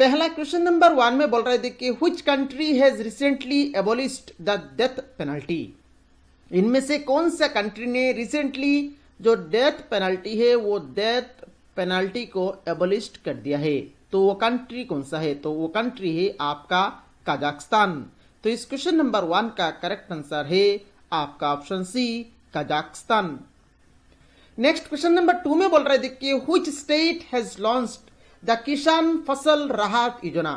पहला question number 1 में बोल रहे थे कि which country has recently एबोलिश्ड the death penalty. इनमें से कौन सा कंट्री ने रिसेंटली जो डेथ पेनल्टी है वो डेथ पेनल्टी को एबोलिश कर दिया है। तो वो कंट्री कौन सा है? तो वो कंट्री है आपका कजाकिस्तान। तो इस क्वेश्चन नंबर 1 का करेक्ट आंसर है आपका option C Kazakhstan. Next question number 2 में बोल रहे थे कि which state has launched the Kisan Fasal राहत योजना।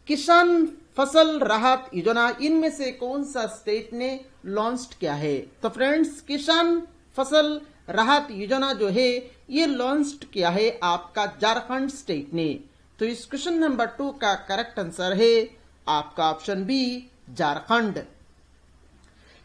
किसान फसल राहत योजना इनमें से कौन सा स्टेट ने लॉन्च किया है? तो फ्रेंड्स किसान फसल राहत योजना जो है ये लॉन्च किया है आपका झारखंड स्टेट ने। तो इस क्वेश्चन नंबर 2 का करेक्ट आंसर है आपका option B Jharkhand.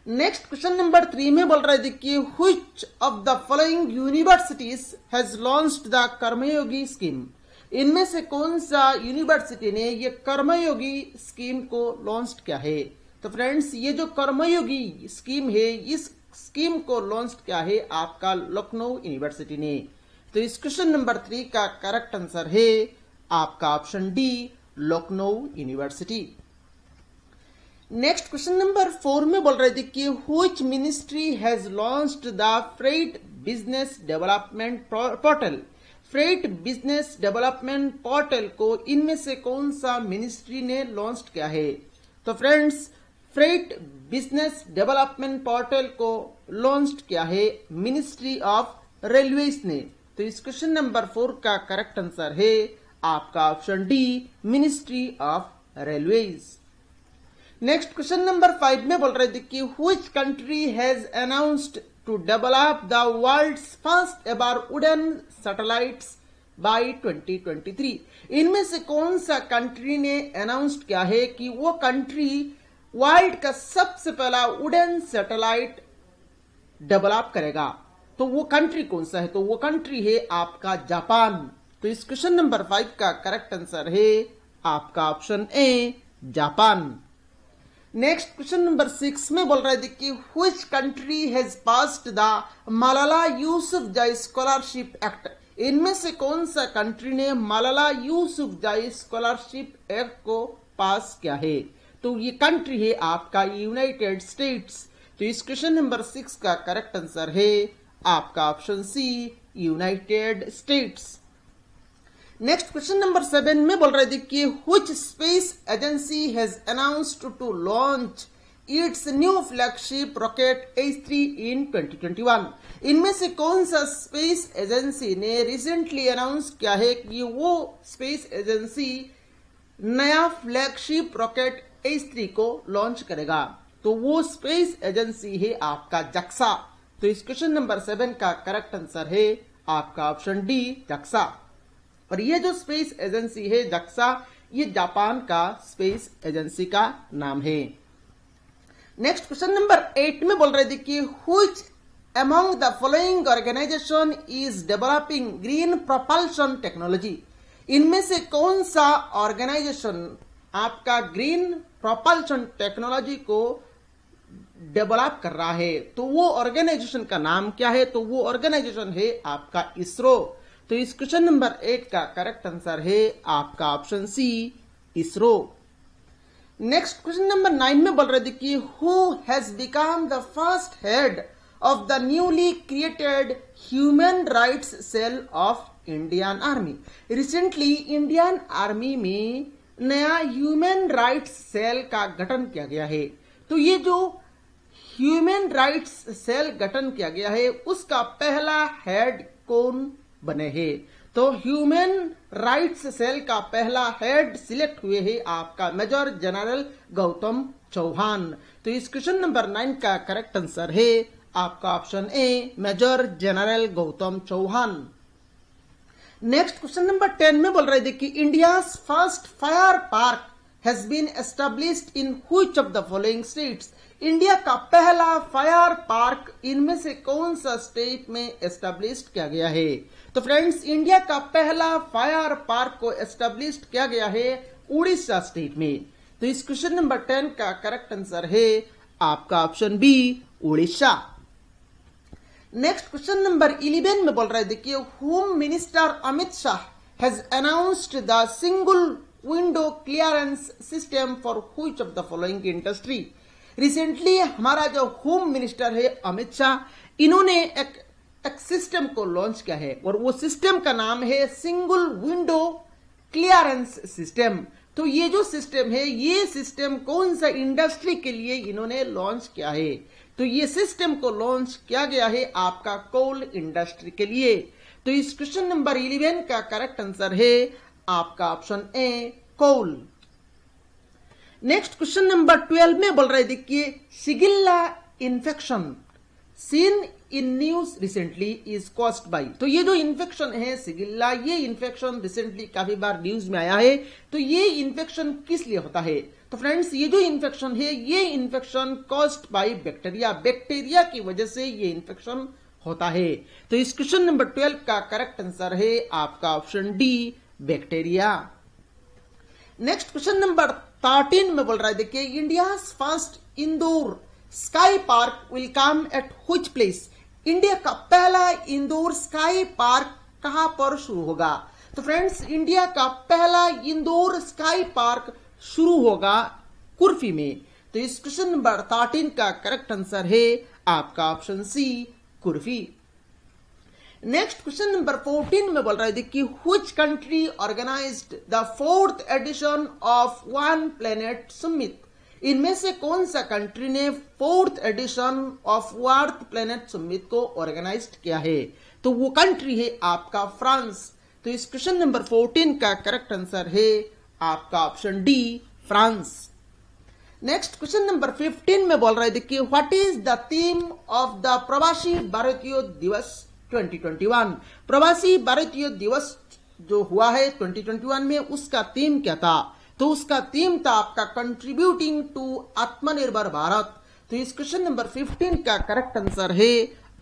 Next question number 3 में बोल रहे थे कि which of the following universities has launched the Karmayogi scheme. इनमें से कौन सा यूनिवर्सिटी ने ये कर्मयोगी स्कीम को लॉन्च किया है? तो फ्रेंड्स ये जो कर्मयोगी स्कीम है इस स्कीम को लॉन्च किया है आपका लखनऊ यूनिवर्सिटी ने। तो इस क्वेश्चन नंबर 3 का करेक्ट आंसर है आपका option D Lucknow university. Next question number 4 में बोल रहे थे कि which ministry has launched the freight business development portal. Freight business development portal को इनमें से कौन सा मिनिस्ट्री ने लॉन्च किया है? तो friends freight business development portal को लॉन्च किया है मिनिस्ट्री ऑफ रेलवेज ने। तो इस क्वेश्चन नंबर 4 का करेक्ट आंसर है आपका option D ministry of railways. Next question number 5 में बोल रहे थे कि which country has announced to develop the world's first ever wooden satellites by 2023। इनमें से कौन सा कंट्री ने अनाउंस किया है कि वो कंट्री वर्ल्ड का सबसे पहला वुडन सैटेलाइट डेवलप करेगा? तो वो कंट्री कौन सा है? तो वो कंट्री है आपका जापान। तो इस क्वेश्चन नंबर 5 का करेक्ट आंसर है आपका option A Japan. Next question number 6 में बोल रहे थे कि which country has passed the Malala Yousafzai scholarship act. इनमें से कौन सा कंट्री ने मलाला यूसुफजई स्कॉलरशिप एक्ट को पास किया है? तो ये कंट्री है आपका यूनाइटेड स्टेट्स। तो इस क्वेश्चन नंबर 6 का करेक्ट आंसर है आपका option C United States. Next question number 7 में बोल रहे थे कि which space agency has announced to launch its new flagship rocket H3 in 2021। इनमें से कौन सा स्पेस एजेंसी ने रिसेंटली अनाउंस किया है कि वो स्पेस एजेंसी नया फ्लैगशिप रॉकेट H3 को लॉन्च करेगा? तो वो स्पेस एजेंसी है आपका जक्सा। तो इस क्वेश्चन नंबर 7 का करेक्ट आंसर है आपका ऑप्शन डी जक्सा। और ये जो स्पेस एजेंसी है जक्सा ये जापान का स्पेस एजेंसी का नाम है। नेक्स्ट क्वेश्चन नंबर 8 में बोल रहे थे कि which among the following organisation is developing green propulsion technology. इनमें से कौन सा ऑर्गेनाइजेशन आपका ग्रीन प्रोपल्शन टेक्नोलॉजी को डेवलप कर रहा है? तो वो ऑर्गेनाइजेशन का नाम क्या है? तो वो ऑर्गेनाइजेशन है आपका इसरो। तो इस क्वेश्चन नंबर 8 का करेक्ट आंसर है आपका option C ISRO. Next question number 9 में बोल रहे थे कि who has become the first head of the newly created human rights cell of Indian army. Recently Indian army में नया ह्यूमन राइट्स सेल का गठन किया गया है। तो ये जो ह्यूमन राइट्स सेल गठन किया गया है उसका पहला हेड कौन बने हैं? तो ह्यूमन राइट्स सेल का पहला हेड सिलेक्ट हुए हैं आपका मेजर जनरल गौतम चौहान। तो इस क्वेश्चन नंबर 9 का करेक्ट आंसर है आपका option A major general Gautam Chauhan. Next question number 10 में बोल रहे थे कि India first fire park has been established in which of the following states. India का पहला फायर पार्क इनमें से कौन सा स्टेट में एस्टेब्लिश किया गया है? तो फ्रेंड्स इंडिया का पहला फायर पार्क को एस्टेब्लिश किया गया है उड़ीसा स्टेट में। तो इस क्वेश्चन नंबर 10 का करेक्ट आंसर है आपका option B Orissa. Next question number 11 में बोल रहे थे कि home minister Amit Shah has announced the single window clearance system for which of the following industry. Recently हमारा जो होम मिनिस्टर है अमित शाह, इन्होंने एक सिस्टम को लॉन्च किया है और वो सिस्टम का नाम है सिंगल विंडो क्लियरेंस सिस्टम। तो ये जो सिस्टम है, ये सिस्टम कौन सा इंडस्ट्री के लिए इन्होंने लॉन्च किया है? तो ये सिस्टम को लॉन्च किया गया है आपका कोल इंडस्ट्री के लिए। तो इस क्वेश्चन नंबर 11 का करेक्ट आंसर है आपका option A coal. Next question number 12 में बोल रहे देखिए, shigella infection seen in news recently is caused by. तो ये जो इन्फेक्शन है शिगिल्ला, ये इन्फेक्शन रिसेंटली काफी बार न्यूज में आया है। तो ये इन्फेक्शन किस लिए होता है? तो फ्रेंड्स, ये जो इन्फेक्शन है, ये infection caused by bacteria, bacteria की वजह से ये इन्फेक्शन होता है। तो इस क्वेश्चन नंबर 12 का करेक्ट आंसर है आपका option D bacteria. Next question number 13 में बोल रहा है देखिए, India first Indore sky park will come at which place. India का पहला इंदौर स्काई पार्क कहां पर शुरू होगा? तो फ्रेंड्स, इंडिया का पहला इंदौर स्काई पार्क शुरू होगा कुर्फी में। तो इस क्वेश्चन नंबर 13 का करेक्ट आंसर है आपका ऑप्शन सी कुर्फी। नेक्स्ट क्वेश्चन नंबर 14 में बोल रहा है देखिए, which country organized the 4th edition of one planet summit. इनमें से कौन सा कंट्री ने 4th edition of earth planet summit को ऑर्गेनाइज किया है? तो वो कंट्री है आपका फ्रांस। तो इस क्वेश्चन नंबर 14 का करेक्ट आंसर है आपका option D France. Next question number 15 में बोल रहा है देखिए, what is the theme of the प्रवासी भारतीय दिवस 2021। प्रवासी भारतीय दिवस जो हुआ है 2021 में, उसका थीम क्या था? तो उसका थीम था आपका कंट्रीब्यूटिंग टू आत्मनिर्भर भारत। तो इस क्वेश्चन नंबर 15 का करेक्ट आंसर है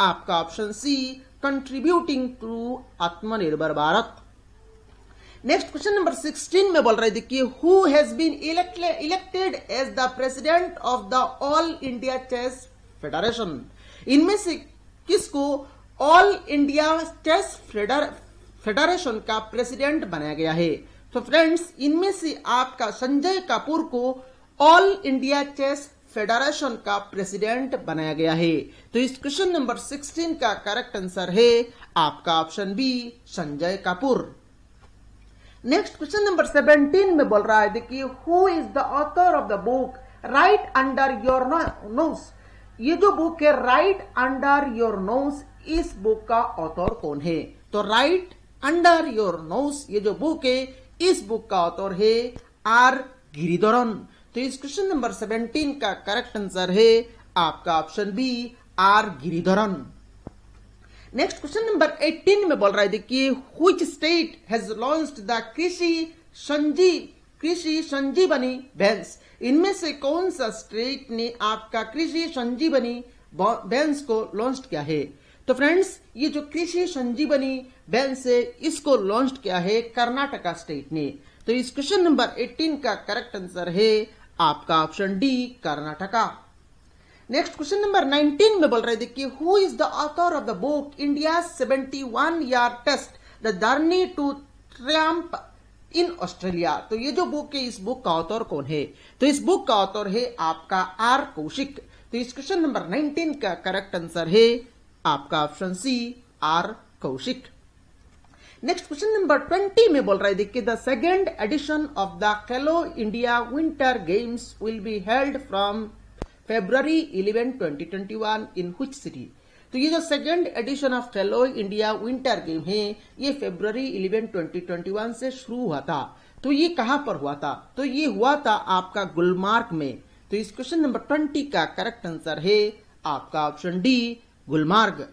आपका ऑप्शन सी कंट्रीब्यूटिंग टू आत्मनिर्भर भारत। नेक्स्ट क्वेश्चन नंबर 16 में बोल रहे देखिए, who has been elected as the president of the All India Chess Federation. इनमें से किसको ऑल इंडिया चेस फेडरेशन का प्रेसिडेंट बनाया गया है? तो फ्रेंड्स, इनमें से आपका संजय कपूर को ऑल इंडिया चेस फेडरेशन का प्रेसिडेंट बनाया गया है। तो इस क्वेश्चन नंबर 16 का करेक्ट आंसर है आपका option B Sanjay Kapoor. Next question number 17 में बोल रहा है देखिए, who is the author of the book right under your nose. ये जो बुक है राइट अंडर योर नोज, इस बुक का ऑथर कौन है? तो राइट अंडर योर नोज, ये जो बुक है, इस बुक का ऑथर है आर गिरिधरन। तो इस क्वेश्चन नंबर 17 का करेक्ट आंसर है आपका option B R Giridharan. Next question number 18 में बोल रहा है देखिए, which state has launched the Krishi Sanjeevani Bains. इनमें से कौन सा स्टेट ने आपका कृषि संजीवनी बैंस को लॉन्च किया है? तो फ्रेंड्स, ये जो कृषि संजीवनी बैंस है, इसको लॉन्च किया है कर्नाटका स्टेट ने। तो इस क्वेश्चन नंबर 18 का करेक्ट आंसर है आपका option D Karnataka. Next question number 19 में बोल रहे देखिए, who is the author of the book India 71 year test the journey to triumph in Australia. तो ये जो बुक है, इस बुक का ऑथर कौन है? तो इस बुक का ऑथर है आपका आर कौशिक। तो इस क्वेश्चन नंबर 19 का करेक्ट आंसर है आपका option C R Kaushik. Next question number 20 में बोल रहा है देखिए, the second edition of the Khelo India winter games will be held from February 11, 2021 in which city. तो ये जो second edition of Khelo India winter game है, ये February 11, 2021 से शुरू हुआ था। तो ये कहां पर हुआ था? तो ये हुआ था आपका गुलमार्ग में। तो इस क्वेश्चन नंबर 20 का करेक्ट आंसर है आपका ऑप्शन डी गुलमार्ग।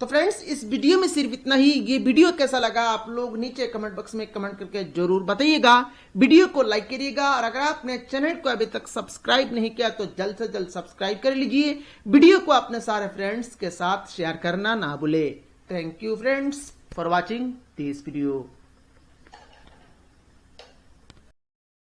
तो फ्रेंड्स, इस वीडियो में सिर्फ इतना ही। ये वीडियो कैसा लगा आप लोग नीचे कमेंट बॉक्स में कमेंट करके जरूर बताइएगा। वीडियो को लाइक करिएगा और अगर आपने चैनल को अभी तक सब्सक्राइब नहीं किया तो जल्द से जल्द सब्सक्राइब कर लीजिए। वीडियो को अपने सारे फ्रेंड्स के साथ शेयर करना ना भूले। Thank you friends for watching this video.